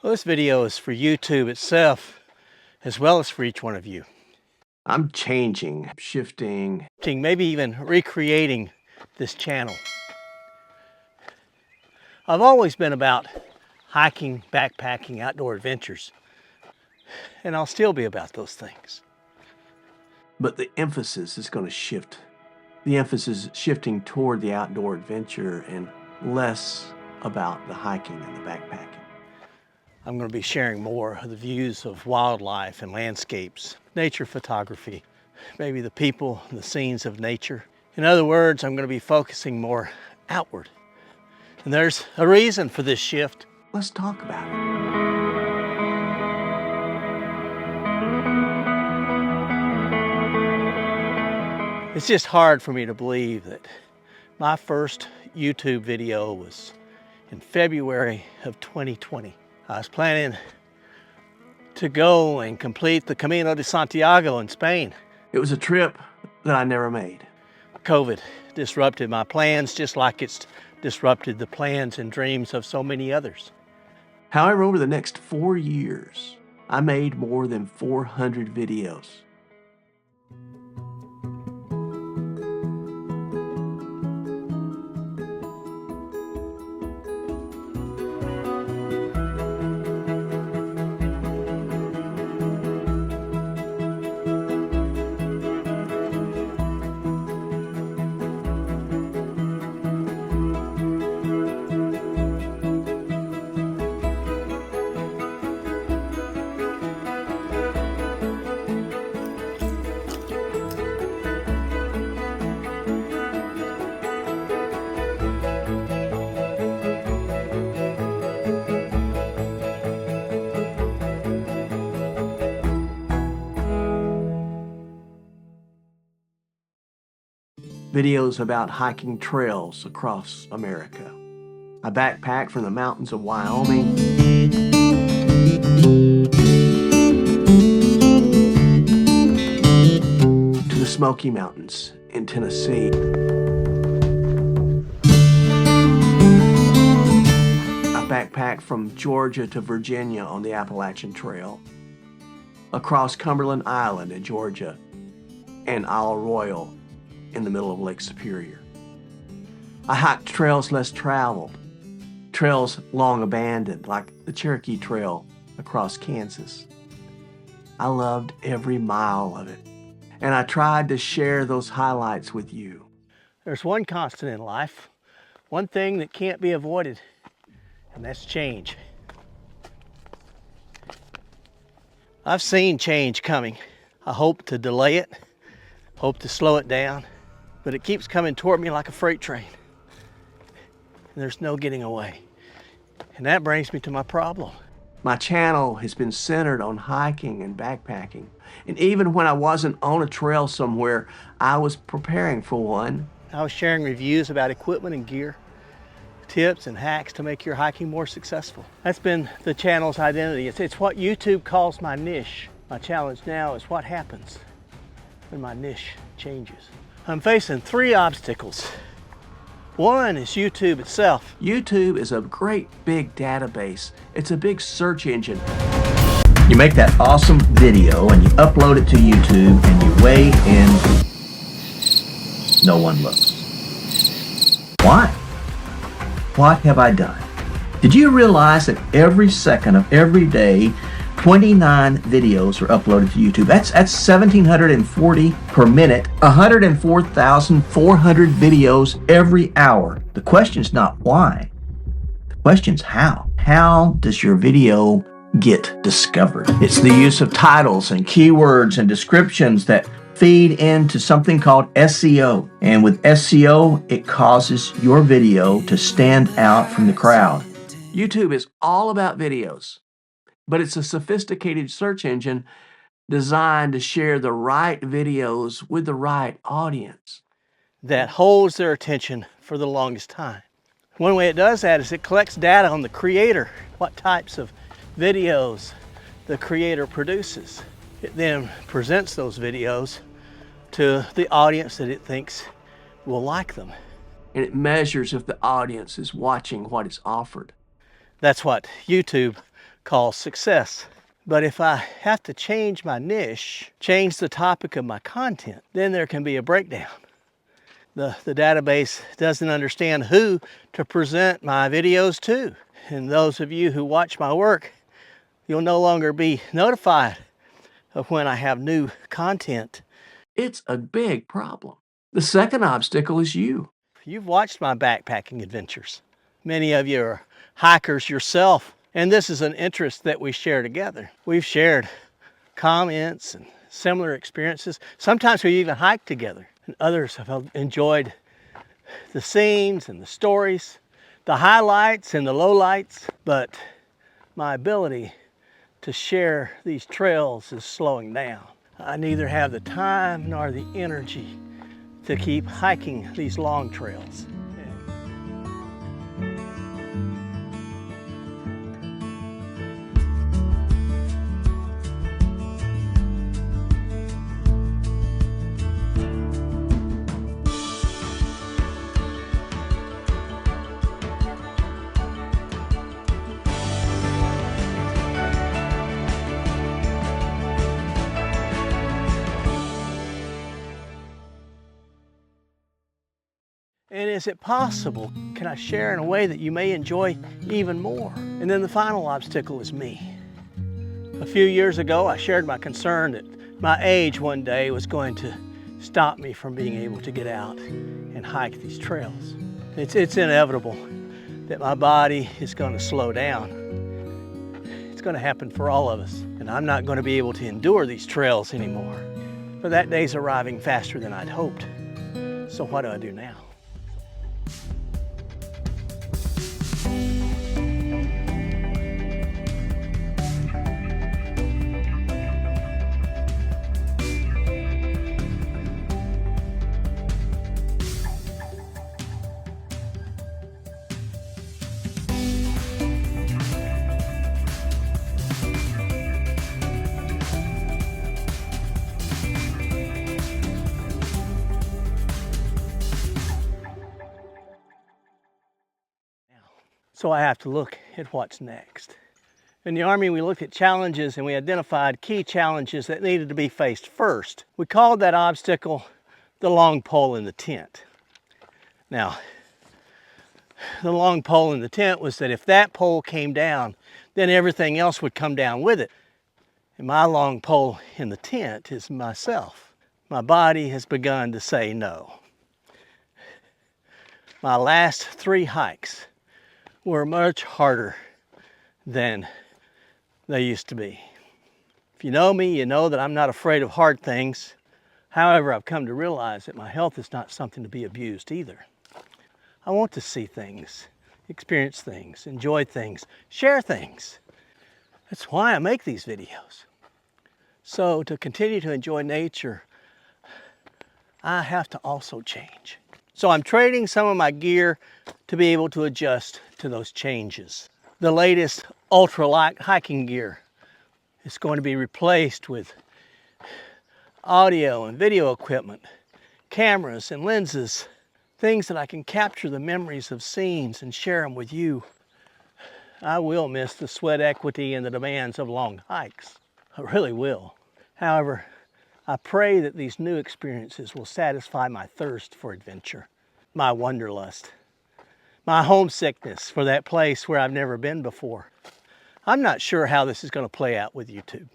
Well, this video is for YouTube itself, as well as for each one of you. I'm changing, shifting. Maybe even recreating this channel. I've always been about hiking, backpacking, outdoor adventures, and I'll still be about those things. But the emphasis is going to shift. The emphasis is shifting toward the outdoor adventure and less about the hiking and the backpacking. I'm going to be sharing more of the views of wildlife and landscapes, nature photography, maybe the people and the scenes of nature. In other words, I'm going to be focusing more outward. And there's a reason for this shift. Let's talk about it. It's just hard for me to believe that my first YouTube video was in February of 2020. I was planning to go and complete the Camino de Santiago in Spain. It was a trip that I never made. COVID disrupted my plans just like it's disrupted the plans and dreams of so many others. However, over the next 4 years, I made more than 400 videos. Videos about hiking trails across America. I backpacked from the mountains of Wyoming to the Smoky Mountains in Tennessee. I backpacked from Georgia to Virginia on the Appalachian Trail, across Cumberland Island in Georgia, and Isle Royale in the middle of Lake Superior. I hiked trails less traveled, trails long abandoned, like the Cherokee Trail across Kansas. I loved every mile of it, and I tried to share those highlights with you. There's one constant in life, one thing that can't be avoided, and that's change. I've seen change coming. I hope to delay it, hope to slow it down, but it keeps coming toward me like a freight train. And there's no getting away. And that brings me to my problem. My channel has been centered on hiking and backpacking. And even when I wasn't on a trail somewhere, I was preparing for one. I was sharing reviews about equipment and gear, tips and hacks to make your hiking more successful. That's been the channel's identity. It's what YouTube calls my niche. My challenge now is what happens when my niche changes. I'm facing 3 obstacles. One is YouTube itself. YouTube is a great big database. It's a big search engine. You make that awesome video and you upload it to YouTube and you weigh in. No one looks. Why? What have I done? Did you realize that every second of every day, 29 videos are uploaded to YouTube? That's 1,740 per minute, 104,400 videos every hour. The question's not why. The question's how. How does your video get discovered? It's the use of titles and keywords and descriptions that feed into something called SEO. And with SEO, it causes your video to stand out from the crowd. YouTube is all about videos, but it's a sophisticated search engine designed to share the right videos with the right audience. That holds their attention for the longest time. One way it does that is it collects data on the creator, what types of videos the creator produces. It then presents those videos to the audience that it thinks will like them. And it measures if the audience is watching what is offered. That's what YouTube calls success. But if I have to change my niche, change the topic of my content, then there can be a breakdown. The database doesn't understand who to present my videos to. And those of you who watch my work, you'll no longer be notified of when I have new content. It's a big problem. The second obstacle is you. You've watched my backpacking adventures. Many of you are hikers yourself, and this is an interest that we share together. We've shared comments and similar experiences. Sometimes we even hiked together, and others have enjoyed the scenes and the stories, the highlights and the lowlights, but my ability to share these trails is slowing down. I neither have the time nor the energy to keep hiking these long trails. And is it possible? Can I share in a way that you may enjoy even more? And then the final obstacle is me. A few years ago, I shared my concern that my age one day was going to stop me from being able to get out and hike these trails. It's inevitable that my body is going to slow down. It's going to happen for all of us, and I'm not going to be able to endure these trails anymore. But that day's arriving faster than I'd hoped. So what do I do now? So I have to look at what's next. In the Army, we looked at challenges and we identified key challenges that needed to be faced first. We called that obstacle the long pole in the tent. Now, the long pole in the tent was that if that pole came down, then everything else would come down with it. And my long pole in the tent is myself. My body has begun to say no. My last 3 hikes were much harder than they used to be. If you know me, you know that I'm not afraid of hard things. However, I've come to realize that my health is not something to be abused either. I want to see things, experience things, enjoy things, share things. That's why I make these videos. So to continue to enjoy nature, I have to also change. So I'm trading some of my gear to be able to adjust to those changes. The latest ultralight hiking gear is going to be replaced with audio and video equipment, cameras and lenses, things that I can capture the memories of scenes and share them with you. I will miss the sweat equity and the demands of long hikes. I really will. However, I pray that these new experiences will satisfy my thirst for adventure, my wanderlust, my homesickness for that place where I've never been before. I'm not sure how this is going to play out with YouTube.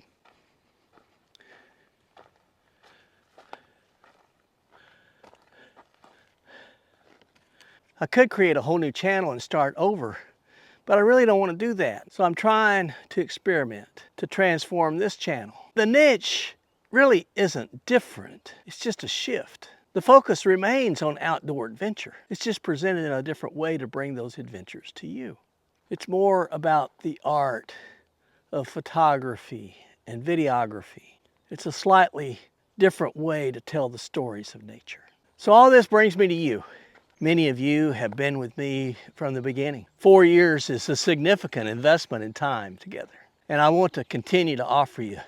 I could create a whole new channel and start over, but I really don't want to do that. So I'm trying to experiment to transform this channel. The niche really isn't different. It's just a shift. The focus remains on outdoor adventure. It's just presented in a different way to bring those adventures to you. It's more about the art of photography and videography. It's a slightly different way to tell the stories of nature. So all this brings me to you. Many of you have been with me from the beginning. 4 years is a significant investment in time together. And I want to continue to offer you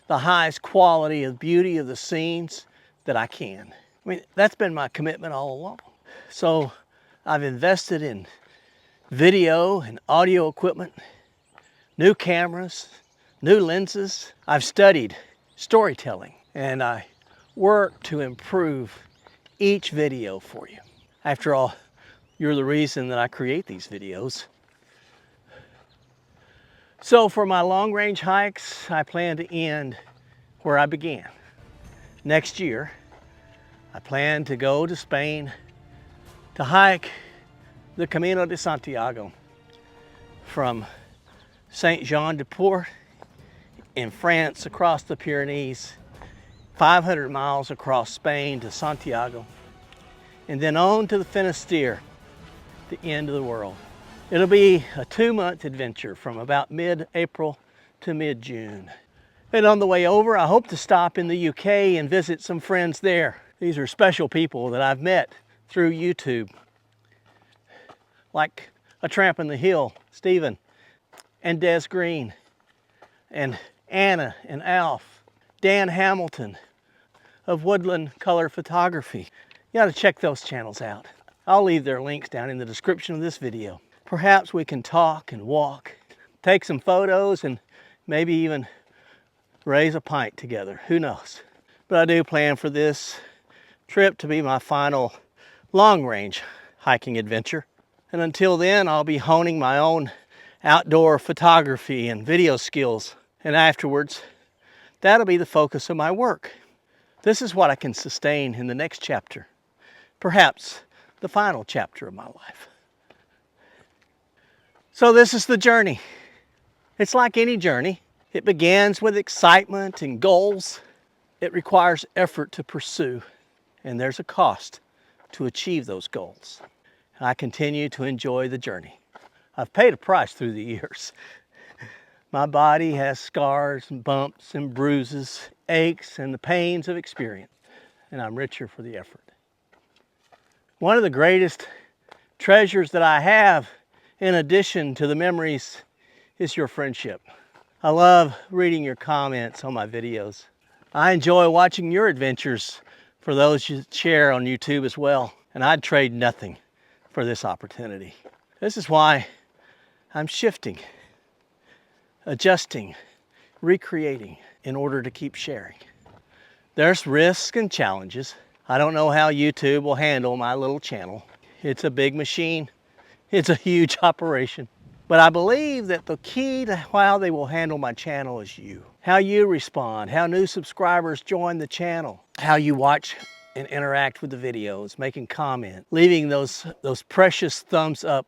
the highest quality of beauty of the scenes that I can. I mean, that's been my commitment all along. So I've invested in video and audio equipment, new cameras, new lenses. I've studied storytelling and I work to improve each video for you. After all, you're the reason that I create these videos. So for my long-range hikes, I plan to end where I began. Next year, I plan to go to Spain to hike the Camino de Santiago from Saint-Jean-de-Port in France across the Pyrenees, 500 miles across Spain to Santiago, and then on to the Finisterre, the end of the world. It'll be a 2-month adventure from about mid-April to mid-June. And on the way over, I hope to stop in the UK and visit some friends there. These are special people that I've met through YouTube, like a Tramp in the Hill, Stephen, and Greene, and Anna and Alf, Dan Hamilton of Woodland Color Photography. You gotta check those channels out. I'll leave their links down in the description of this video. Perhaps we can talk and walk, take some photos, and maybe even raise a pint together. Who knows? But I do plan for this trip to be my final long-range hiking adventure. And until then, I'll be honing my own outdoor photography and video skills. And afterwards, that'll be the focus of my work. This is what I can sustain in the next chapter. Perhaps the final chapter of my life. So this is the journey. It's like any journey. It begins with excitement and goals. It requires effort to pursue, and there's a cost to achieve those goals. I continue to enjoy the journey. I've paid a price through the years. My body has scars and bumps and bruises, aches and the pains of experience, and I'm richer for the effort. One of the greatest treasures that I have, in addition to the memories, is your friendship. I love reading your comments on my videos. I enjoy watching your adventures for those you share on YouTube as well, and I'd trade nothing for this opportunity. This is why I'm shifting, adjusting, recreating in order to keep sharing. There's risks and challenges. I don't know how YouTube will handle my little channel. It's a big machine. It's a huge operation. But I believe that the key to how they will handle my channel is you. How you respond, how new subscribers join the channel, how you watch and interact with the videos, making comments, leaving those precious thumbs up.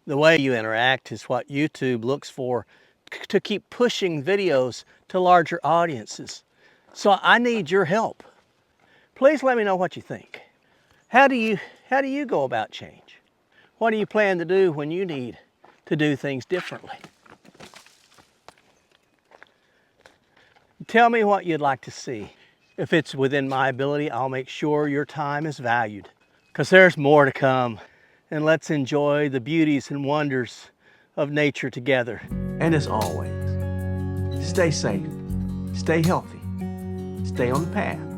The way you interact is what YouTube looks for to keep pushing videos to larger audiences. So I need your help. Please let me know what you think. How do you go about change? What do you plan to do when you need to do things differently? Tell me what you'd like to see. If it's within my ability, I'll make sure your time is valued, because there's more to come. And let's enjoy the beauties and wonders of nature together. And as always, stay safe, stay healthy, stay on the path.